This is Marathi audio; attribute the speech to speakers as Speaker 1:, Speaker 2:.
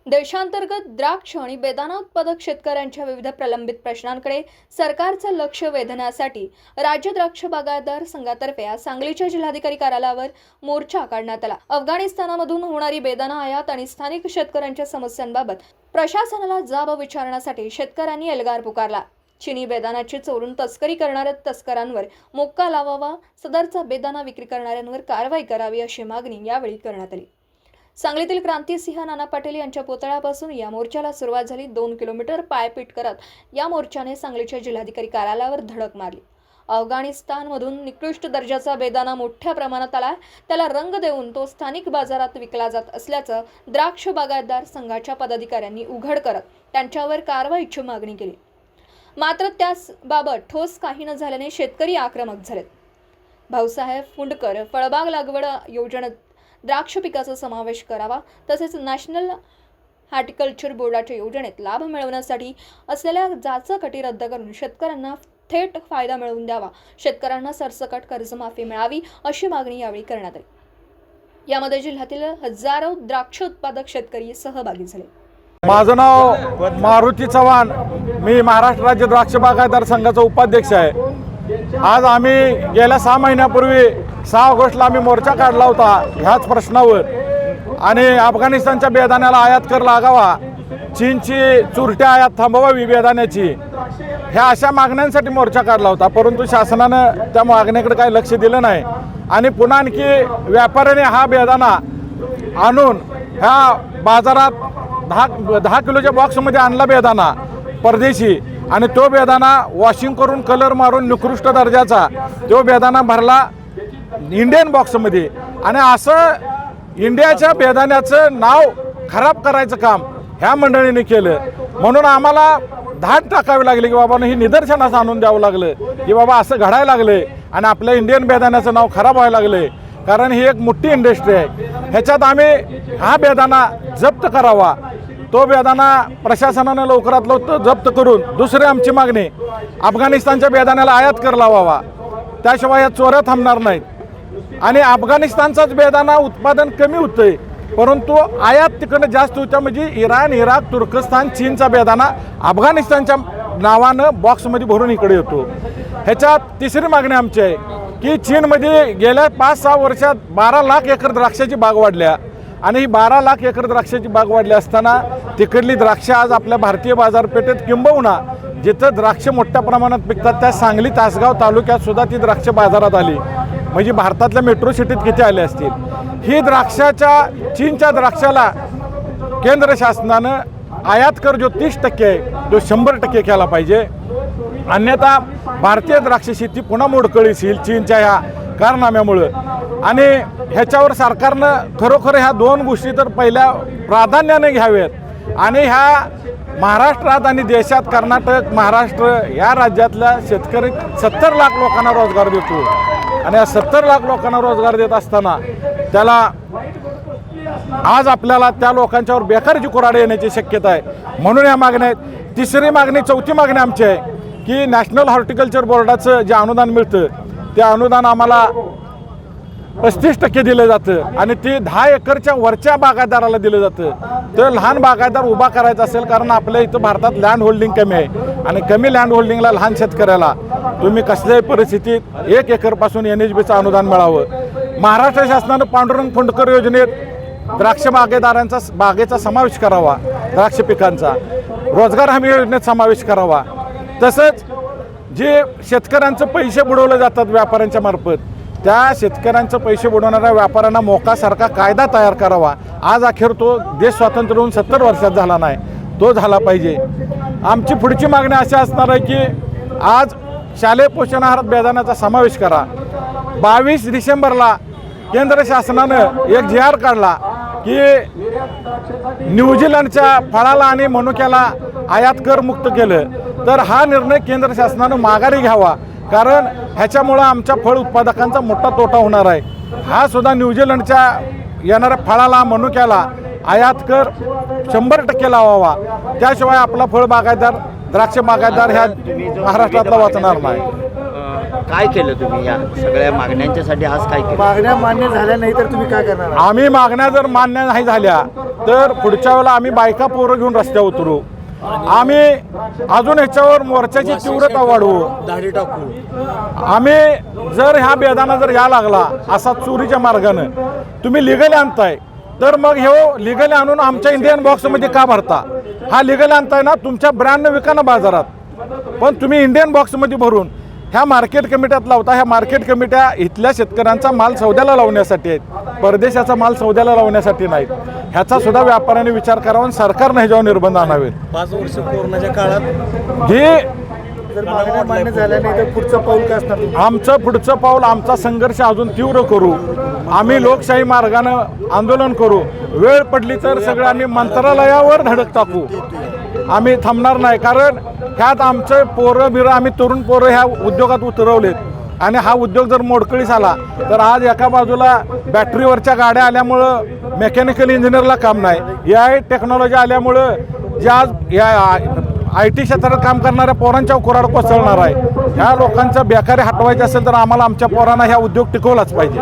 Speaker 1: देशांतर्गत द्राक्ष आणि बेदाणा उत्पादक शेतकऱ्यांच्या विविध प्रलंबित प्रश्नांकडे सरकारचं लक्ष वेधण्यासाठी राज्य द्राक्ष बागायतदार संघातर्फे आज सांगलीच्या जिल्हाधिकारी कार्यालयावर मोर्चा काढण्यात आला। अफगाणिस्तानामधून होणारी बेदाणा आयात आणि स्थानिक शेतकऱ्यांच्या समस्यांबाबत प्रशासनाला जाब विचारण्यासाठी शेतकऱ्यांनी एल्गार पुकारला। चीनी बेदाण्याची चोरून तस्करी करणाऱ्या तस्करांवर मोक्का लावावा, सदरचा बेदाणा विक्री करणाऱ्यांवर कारवाई करावी अशी मागणी यावेळी करण्यात आली। सांगलीतील क्रांतिसिंह नाना पाटील यांच्या पुतळ्यापासून या मोर्चाला सुरुवात झाली। 2 किलोमीटर पायपीट करत या मोर्चाने सांगलीच्या जिल्हाधिकारी कार्यालयावर धडक मारली। अफगाणिस्तानमधून निकृष्ट दर्जाचा बेदाणा मोठ्या प्रमाणात आला, त्याला रंग देऊन तो स्थानिक बाजारात विकला जात असल्याचं द्राक्ष बागायतदार संघाच्या पदाधिकाऱ्यांनी उघड करत त्यांच्यावर कारवाईची मागणी केली। मात्र त्याबाबत ठोस काही न झाल्याने शेतकरी आक्रमक झालेत। भाऊसाहेब फुंडकर फळबाग लागवड योजनेत द्राक्ष पिकाचा समावेश करावा, तसेच नॅशनल हॉर्टिकल्चर बोर्डाच्या योजनेत लाभ मिळवण्यासाठी असलेल्या जाचक-अटी रद्द करून शेतकऱ्यांना थेट फायदा मिळवून द्यावा, शेतकऱ्यांना सरसकट कर्जमाफी मिळावी अशी मागणी यावेळी करण्यात आली। यामध्ये जिल्ह्यातील हजारो द्राक्ष उत्पादक शेतकरी सहभागी झाले।
Speaker 2: माझं नाव मारुती चव्हाण, मी महाराष्ट्र राज्य द्राक्ष बागायतदार संघाचा उपाध्यक्ष आहे। आज आम्ही गेल्या 6 महिन्यापूर्वी 6 ऑगस्टला आम्ही मोर्चा काढला होता ह्याच प्रश्नावर आणि अफगाणिस्तानच्या बेदाण्याला आयात कर लागावा, चीनची चुरट्या आयात थांबवावी बेदाण्याची, ह्या अशा मागण्यांसाठी मोर्चा काढला होता। परंतु शासनानं त्या मागणीकडे काही लक्ष दिलं नाही आणि पुन्हा आणखी व्यापाऱ्याने हा बेदाणा आणून ह्या बाजारात 10 किलोच्या बॉक्समध्ये आणला बेदाणा परदेशी, आणि तो बेदाणा वॉशिंग करून कलर मारून निकृष्ट दर्जाचा तो बेदाणा भरला इंडियन बॉक्समध्ये। आणि असं इंडियाच्या बेदाण्याचं नाव खराब करायचं काम ह्या मंडळीने केलं, म्हणून आम्हाला धाड टाकावी लागली की बाबा ही निदर्शनास आणून द्यावं लागलं की बाबा असं घडायला लागले आणि आपल्या इंडियन बेदाण्याचं नाव खराब व्हायला लागले। कारण ही एक मोठी इंडस्ट्री आहे, ह्याच्यात आम्ही हा बेदाणा जप्त करावा, तो बेदाणा प्रशासनानं लवकरात लवकर जप्त करून दुसरी आमची मागणी अफगाणिस्तानच्या बेदाण्याला आयात कर लावावा, त्याशिवाय या चोऱ्या थांबणार नाहीत। आणि अफगाणिस्तानचाच बेदाणा उत्पादन कमी होतंय, परंतु आयात तिकडनं जास्त होत्या, म्हणजे इराण, इराक, तुर्कस्तान, चीनचा बेदाणा अफगाणिस्तानच्या नावानं बॉक्समध्ये भरून इकडे येतो। ह्याच्यात तिसरी मागणी आमची आहे की चीनमध्ये गेल्या 5-6 वर्षात 12 लाख एकर द्राक्षाची बाग वाढल्या, आणि ही 12 लाख एकर द्राक्षाची बाग वाढली असताना तिकडली द्राक्ष आज आपल्या भारतीय बाजारपेठेत किंबहुना जिथं द्राक्ष मोठ्या प्रमाणात पिकतात त्या सांगली तासगाव तालुक्यात सुद्धा ती द्राक्ष बाजारात आली, म्हणजे भारतातल्या मेट्रो सिटीत किती आले असतील। ही द्राक्षाच्या चीनच्या द्राक्षाला केंद्र शासनानं आयात कर जो 30% आहे तो 100% केला पाहिजे, अन्यथा भारतीय द्राक्ष शेती पुन्हा मोडकळीस येईल चीनच्या ह्या कारनाम्यामुळं। आणि ह्याच्यावर सरकारनं खरोखर ह्या 2 गोष्टी तर पहिल्या प्राधान्याने घ्याव्यात। आणि ह्या महाराष्ट्रात आणि देशात कर्नाटक, महाराष्ट्र या राज्यातल्या शेतकरी 70 लाख लोकांना रोजगार देतो, आणि या 70 लाख लोकांना रोजगार देत असताना त्याला आज आपल्याला त्या लोकांच्यावर बेकारीची कुऱ्हाड येण्याची शक्यता आहे, म्हणून या मागण्या आहेत। तिसरी मागणी, चौथी मागणी आमची आहे की नॅशनल हॉर्टिकल्चर बोर्डाचं जे अनुदान मिळतं ते अनुदान आम्हाला 35% दिलं जातं, आणि ते 10 एकरच्या वरच्या बागायतदाराला दिलं जातं। तर लहान बागायतदार उभा करायचा असेल, कारण आपल्या इथं भारतात लँड होल्डिंग कमी आहे, आणि कमी लँड होल्डिंगला लहान शेतकऱ्याला तुम्ही कसल्याही परिस्थितीत 1 एकरपासून NHBचं अनुदान मिळावं। महाराष्ट्र शासनानं पांडुरंग फुंडकर योजनेत द्राक्ष बागेदारांचा बागेचा समावेश करावा, द्राक्ष पिकांचा रोजगार हमी योजनेत समावेश करावा। तसंच जे शेतकऱ्यांचं पैसे बुडवले जातात व्यापाऱ्यांच्या मार्फत, त्या शेतकऱ्यांचं पैसे बुडवणाऱ्या व्यापाऱ्यांना मोकासारखा कायदा तयार करावा। आज अखेर तो देश स्वातंत्र्य होऊन 70 वर्षात झाला नाही, तो झाला पाहिजे। आमची पुढची मागणी अशी असणार आहे की आज शालेय पोषण आहारात बेदाण्याचा समावेश करा। 22 डिसेंबरला केंद्र शासनानं एक GR काढला की न्यूझीलंडच्या फळाला आणि मनुक्याला आयात कर मुक्त केलं, तर हा निर्णय केंद्र शासनानं माघारी घ्यावा, कारण ह्याच्यामुळं आमच्या फळ उत्पादकांचा मोठा तोटा होणार आहे। हा सुद्धा न्यूझीलंडच्या येणाऱ्या फळाला, मनुक्याला आयात कर 100% लावावा, त्याशिवाय आपला फळ बागायतदार, द्राक्ष बागायतदार ह्या महाराष्ट्रातला वाचणार नाही।
Speaker 3: काय केलं तुम्ही या सगळ्या मागण्यांच्यासाठी आज काय केलं?
Speaker 4: मागण्या मान्य झाल्या नाही तर तुम्ही काय करणार आहात?
Speaker 2: आम्ही मागण्या जर मान्य नाही झाल्या तर पुढच्या वेळेला आम्ही बायका पोरं घेऊन रस्त्यावर उतरू. आम्ही अजून ह्याच्यावर मोर्चाची तीव्रता वाढवू.
Speaker 4: दाढी टाकू.
Speaker 2: आम्ही जर ह्या बेदाना जर या लागला असा चोरीच्या मार्गानं तुम्ही लिगली आणताय तर मग हे लिगली आणून आमच्या इंडियन बॉक्समध्ये का भरता? हा लिगली आणताय ना, तुमच्या ब्रँडनं विका ना बाजारात, पण तुम्ही इंडियन बॉक्समध्ये भरून ह्या मार्केट कमिट्यात लावता. ह्या मार्केट कमिट्या इथल्या शेतकऱ्यांचा माल सौद्याला लावण्यासाठी आहेत, परदेशाचा माल सौद्याला लावण्यासाठी नाहीत. ह्याचा सुद्धा व्यापाऱ्याने विचार करावा आणि सरकारने ह्याच्यावर निर्बंध आणावेत.
Speaker 4: 5 वर्ष कोरोनाच्या काळात
Speaker 2: हे
Speaker 4: जर मागण्या मान्य झाल्या नाही तर पुढचं पाऊल काय असणार तुमचं?
Speaker 2: आमचं पुढचं पाऊल, आमचा संघर्ष अजून तीव्र करू. आम्ही लोकशाही मार्गानं आंदोलन करू. वेळ पडली तर सगळं आम्ही मंत्रालयावर धडक टाकू. आम्ही थांबणार नाही, कारण ह्यात आमचे पोरं बिरं, आम्ही तरुण पोरं ह्या उद्योगात उतरवलेत आणि हा उद्योग जर मोडकळीस आला तर आज एका बाजूला बॅटरीवरच्या गाड्या आल्यामुळं मेकॅनिकल इंजिनियरला काम नाही, AI टेक्नॉलॉजी आल्यामुळं जे आज या IT क्षेत्रात काम करणाऱ्या पोरांच्या कुऱ्हाड कोसळणार आहे. ह्या लोकांच्या बेकारी हटवायची असेल तर आम्हाला आमच्या पोरांना ह्या उद्योग टिकवलाच पाहिजे.